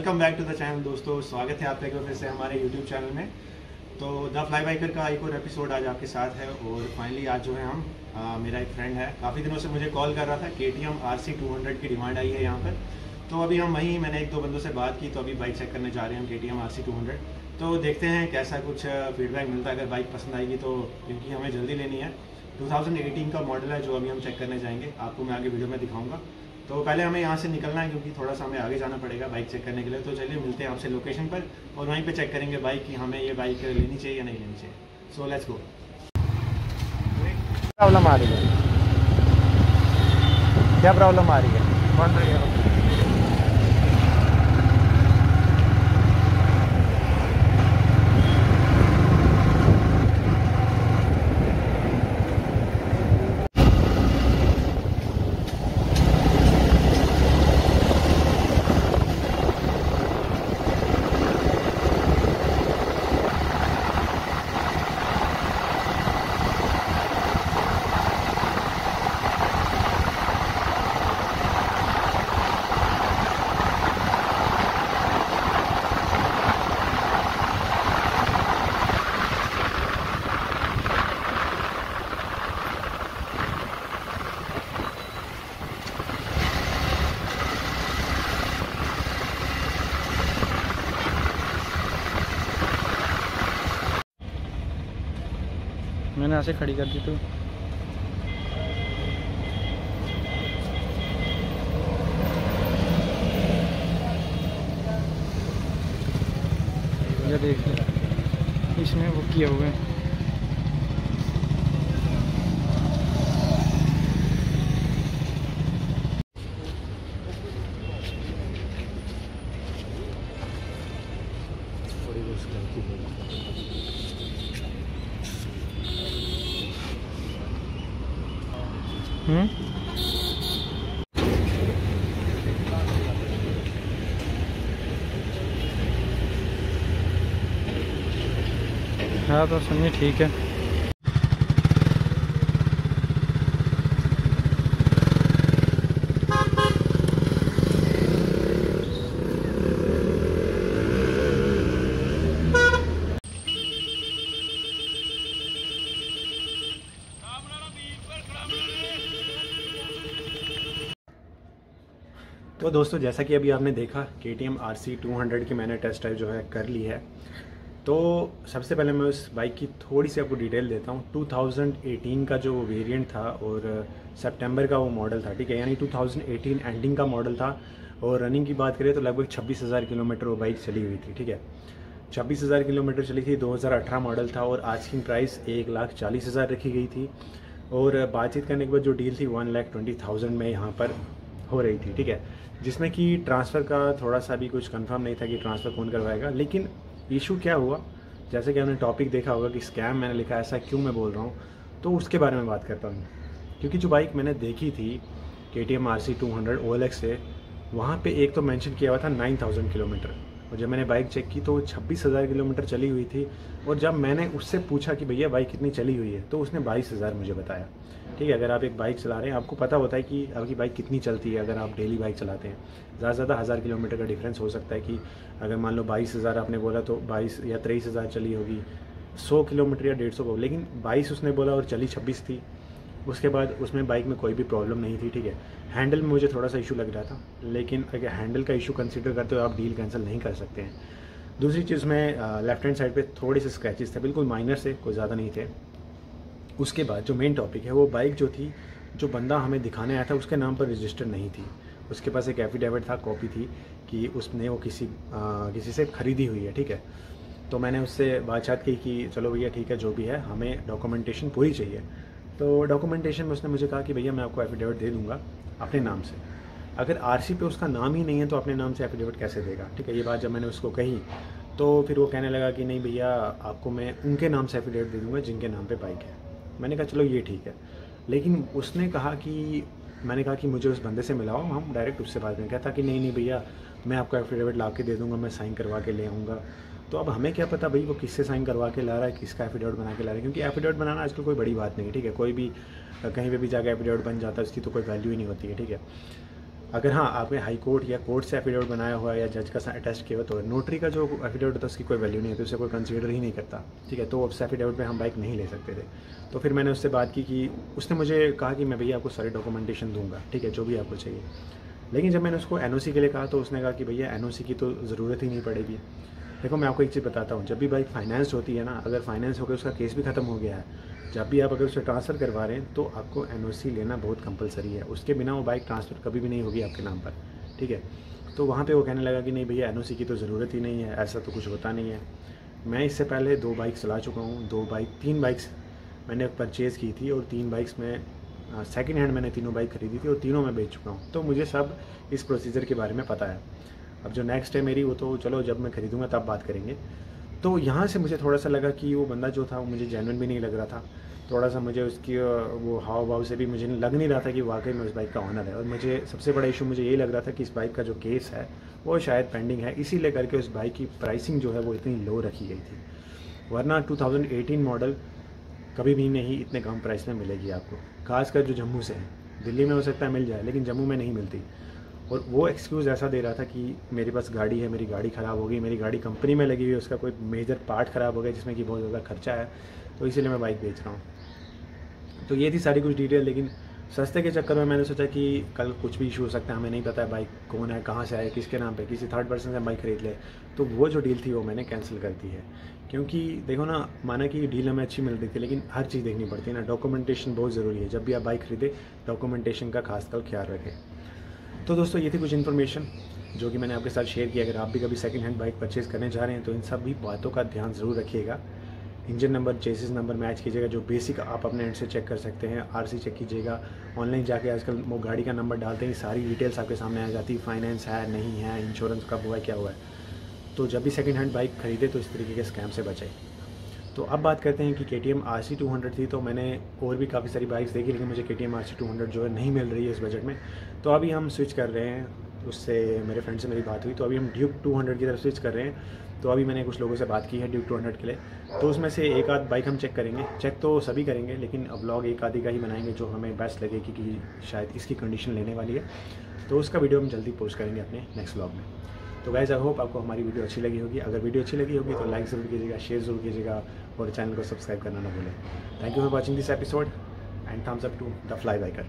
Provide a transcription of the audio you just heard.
Welcome back to the channel दोस्तों, स्वागत है आपका एक बार फिर से हमारे यूट्यूब चैनल में। तो द फ्लाई बाइकर का एक और एपिसोड आज आपके साथ है और फाइनली आज जो है हम मेरा एक फ्रेंड है, काफ़ी दिनों से मुझे कॉल कर रहा था। KTM RC 200 की डिमांड आई है यहाँ पर। तो अभी हम वहीं, मैंने एक दो बंदों से बात की, तो अभी बाइक चेक करने जा रहे हैं हम KTM RC 200। तो देखते हैं कैसा कुछ फीडबैक मिलता है। अगर बाइक पसंद आएगी तो, क्योंकि हमें जल्दी लेनी है, 2018 का मॉडल है जो अभी हम चेक करने जाएंगे, आपको मैं आगे वीडियो में दिखाऊंगा। तो पहले हमें यहाँ से निकलना है क्योंकि थोड़ा सा हमें आगे जाना पड़ेगा बाइक चेक करने के लिए। तो चलिए मिलते हैं आपसे लोकेशन पर और वहीं पे चेक करेंगे बाइक कि हमें ये बाइक लेनी चाहिए या नहीं लेनी चाहिए। So let's go. प्रॉब्लम आ रही है? क्या प्रॉब्लम आ रही है? कौन रही है? मैंने ऐसे खड़ी कर दी। तो ये देख इसमें वो किए हुए हैं। हाँ तो सुनिए, ठीक है। तो दोस्तों, जैसा कि अभी आपने देखा KTM RC 200 की मैंने टेस्ट ड्राइव जो है कर ली है। तो सबसे पहले मैं उस बाइक की थोड़ी सी आपको डिटेल देता हूँ। 2018 का जो वेरिएंट था और सितंबर का वो मॉडल था, ठीक है, यानी 2018 एंडिंग का मॉडल था। और रनिंग की बात करें तो लगभग 26,000 किलोमीटर वो बाइक चली हुई थी, ठीक है। 26,000 किलोमीटर चली थी, 2018 मॉडल था और आस्किंग प्राइस 1,40,000 रखी गई थी। और बातचीत करने के बाद जो डील थी 1,20,000 में यहाँ पर हो रही थी, ठीक है, जिसमें कि ट्रांसफ़र का थोड़ा सा भी कुछ कंफर्म नहीं था कि ट्रांसफ़र कौन करवाएगा। लेकिन इशू क्या हुआ, जैसे कि आपने टॉपिक देखा होगा कि स्कैम मैंने लिखा है, ऐसा क्यों मैं बोल रहा हूँ, तो उसके बारे में बात करता हूँ। क्योंकि जो बाइक मैंने देखी थी KTM RC 200 OLX से, वहाँ पे एक तो मेंशन किया हुआ था 9,000 किलोमीटर, और जब मैंने बाइक चेक की तो 26,000 किलोमीटर चली हुई थी। और जब मैंने उससे पूछा कि भैया बाइक कितनी चली हुई है, तो उसने 22,000 मुझे बताया, ठीक है। अगर आप एक बाइक चला रहे हैं, आपको पता होता है कि आपकी बाइक कितनी चलती है। अगर आप डेली बाइक चलाते हैं, ज़्यादा से ज़्यादा 1000 किलोमीटर का डिफरेंस हो सकता है कि अगर मान लो 22,000 आपने बोला तो 22 या 23,000 चली होगी, 100 किलोमीटर या 150 को, लेकिन 22 उसने बोला और चली 26 थी। उसके बाद उसमें बाइक में कोई भी प्रॉब्लम नहीं थी, ठीक है। हैंडल में मुझे थोड़ा सा इशू लग रहा था, लेकिन अगर हैंडल का इशू कंसिडर करते हो आप डील कैंसिल नहीं कर सकते हैं। दूसरी चीज़ में लेफ्ट हैंड साइड पे थोड़े से स्क्रैचेस थे, बिल्कुल माइनर से, कोई ज़्यादा नहीं थे। उसके बाद जो मेन टॉपिक है, वो बाइक जो थी, जो बंदा हमें दिखाने आया था उसके नाम पर रजिस्टर नहीं थी। उसके पास एक एफिडेविट था, कॉपी थी कि उसने वो किसी से ख़रीदी हुई है, ठीक है। तो मैंने उससे बातचीत की कि चलो भैया ठीक है, जो भी है हमें डॉक्यूमेंटेशन पूरी चाहिए। तो डॉक्यूमेंटेशन में उसने मुझे कहा कि भैया मैं आपको एफिडेविट दे दूंगा अपने नाम से। अगर RC पे उसका नाम ही नहीं है तो अपने नाम से एफिडेविट कैसे देगा, ठीक है। ये बात जब मैंने उसको कही तो फिर वो कहने लगा कि नहीं भैया, आपको मैं उनके नाम से एफिडेविट दे दूंगा जिनके नाम पे बाइक है। मैंने कहा चलो ये ठीक है। लेकिन उसने कहा कि, मैंने कहा कि मुझे उस बंदे से मिलाओ, हम डायरेक्ट उससे बात करें। कहता कि नहीं भैया, मैं आपको एफिडेविट ला के दे दूँगा, मैं साइन करवा के ले आऊँगा। तो अब हमें क्या पता भाई वो किससे साइन करवा के ला रहा है, किसका एफिडेविट बना के ला रहा है, क्योंकि एफिडेविट बनाना आजकल कोई बड़ी बात नहीं है, ठीक है। कोई भी कहीं पे भी जाकर एफिडेविट बन जाता है, उसकी तो कोई वैल्यू ही नहीं होती है, ठीक है। अगर हाँ आपने हाई कोर्ट या कोर्ट से एफिडेविट बनाया हुआ है या जज का अटेस्ट किया हुआ, तो नोटरी का जो एफिडेविट होता है उसकी कोई वैल्यू नहीं है, तो उसे कोई कंसीडर ही नहीं करता, ठीक है। तो उस एफिडेविट में हम बाइक नहीं ले सकते थे। तो फिर मैंने उससे बात की कि उसने मुझे कहा कि मैं भैया आपको सारी डॉक्यूमेंटेशन दूंगा, ठीक है, जो भी आपको चाहिए। लेकिन जब मैंने उसको एनओसी के लिए कहा तो उसने कहा कि भैया एनओसी की तो ज़रूरत ही नहीं पड़ेगी। देखो मैं आपको एक चीज़ बताता हूँ, जब भी बाइक फाइनेंस होती है ना, अगर फाइनेंस होकर उसका केस भी ख़त्म हो गया है, जब भी आप अगर उसे ट्रांसफ़र करवा रहे हैं तो आपको एनओसी लेना बहुत कंपलसरी है। उसके बिना वो बाइक ट्रांसफ़र कभी भी नहीं होगी आपके नाम पर, ठीक है। तो वहाँ पे वो कहने लगा कि नहीं भैया एनओसी की तो ज़रूरत ही नहीं है, ऐसा तो कुछ होता नहीं है। मैं इससे पहले 2 बाइक चला चुका हूँ, 3 बाइक्स मैंने परचेज़ की थी और 3 बाइक्स में सेकेंड हैंड मैंने तीनों बाइक खरीदी थी और तीनों मैं बेच चुका हूँ। तो मुझे सब इस प्रोसीजर के बारे में पता है। अब जो नेक्स्ट है मेरी, वो तो चलो जब मैं खरीदूँगा तब बात करेंगे। तो यहाँ से मुझे थोड़ा सा लगा कि वो बंदा जो था वो मुझे जेन्युइन भी नहीं लग रहा था। थोड़ा सा मुझे उसकी वो हाव भाव से भी मुझे लग नहीं रहा था कि वाकई में उस बाइक का ऑनर है। और मुझे सबसे बड़ा इशू मुझे यही लग रहा था कि इस बाइक का जो केस है वो शायद पेंडिंग है, इसीलिए करके उस बाइक की प्राइसिंग जो है वो इतनी लो रखी गई थी। वरना 2018 मॉडल कभी भी नहीं इतने कम प्राइस में मिलेगी आपको, खासकर जो जम्मू से है। दिल्ली में हो सकता है मिल जाए, लेकिन जम्मू में नहीं मिलती। और वो एक्सक्यूज़ ऐसा दे रहा था कि मेरे पास गाड़ी है, मेरी गाड़ी ख़राब हो गई, मेरी गाड़ी कंपनी में लगी हुई है, उसका कोई मेजर पार्ट ख़राब हो गया जिसमें कि बहुत ज़्यादा खर्चा है, तो इसीलिए मैं बाइक बेच रहा हूँ। तो ये थी सारी कुछ डिटेल। लेकिन सस्ते के चक्कर में मैंने सोचा कि कल कुछ भी इशू हो सकता है, हमें नहीं पता है बाइक कौन है, कहाँ से आए, किसके नाम पे, किसी थर्ड पर्सन से बाइक खरीद ले। तो वो जो डील थी वो मैंने कैंसिल कर दी है। क्योंकि देखो ना, माना कि डील हमें अच्छी मिल रही थी, लेकिन हर चीज़ देखनी पड़ती है ना, डॉक्यूमेंटेशन बहुत ज़रूरी है। जब भी आप बाइक खरीदे डॉक्यूमेंटेशन का खासकर ख्याल रखें। तो दोस्तों ये थी कुछ इन्फॉर्मेशन जो कि मैंने आपके साथ शेयर किया। अगर आप भी कभी सेकंड हैंड बाइक परचेज़ करने जा रहे हैं तो इन सब भी बातों का ध्यान ज़रूर रखिएगा। Engine number, chassis number match कीजिएगा, जो बेसिक आप अपने एंड से चेक कर सकते हैं। आरसी चेक कीजिएगा। ऑनलाइन जाके आजकल वो गाड़ी का नंबर डालते ही सारी डिटेल्स आपके सामने आ जाती है, फाइनेंस है नहीं है, इंश्योरेंस कब हुआ है, क्या हुआ है। तो जब भी सेकंड हैंड बाइक खरीदे तो इस तरीके के स्कैम से बचें। तो अब बात करते हैं कि KTM RC 200 थी, तो मैंने और भी काफ़ी सारी बाइक्स देखी, लेकिन मुझे KTM RC 200 जो है नहीं मिल रही है इस बजट में। तो अभी हम स्विच कर रहे हैं, उससे मेरे फ्रेंड से मेरी बात हुई, तो अभी हम ड्यूक 200 की तरफ स्विच कर रहे हैं। तो अभी मैंने कुछ लोगों से बात की है ड्यूक 200 के लिए, तो उसमें से एक आध बाइक हम चेक करेंगे। चेक तो सभी करेंगे, लेकिन अब व्लॉग एक आधी का ही बनाएंगे जो हमें बेस्ट लगे कि शायद इसकी कंडीशन लेने वाली है। तो उसका वीडियो हम जल्दी पोस्ट करेंगे अपने नेक्स्ट व्लॉग में। तो गाइस आई होप आपको हमारी वीडियो अच्छी लगी होगी। अगर वीडियो अच्छी लगी होगी तो लाइक ज़रूर कीजिएगा, शेयर ज़रूर कीजिएगा और चैनल को सब्सक्राइब करना ना भूलें। Thank you for watching this episode and thumbs up to the fly biker.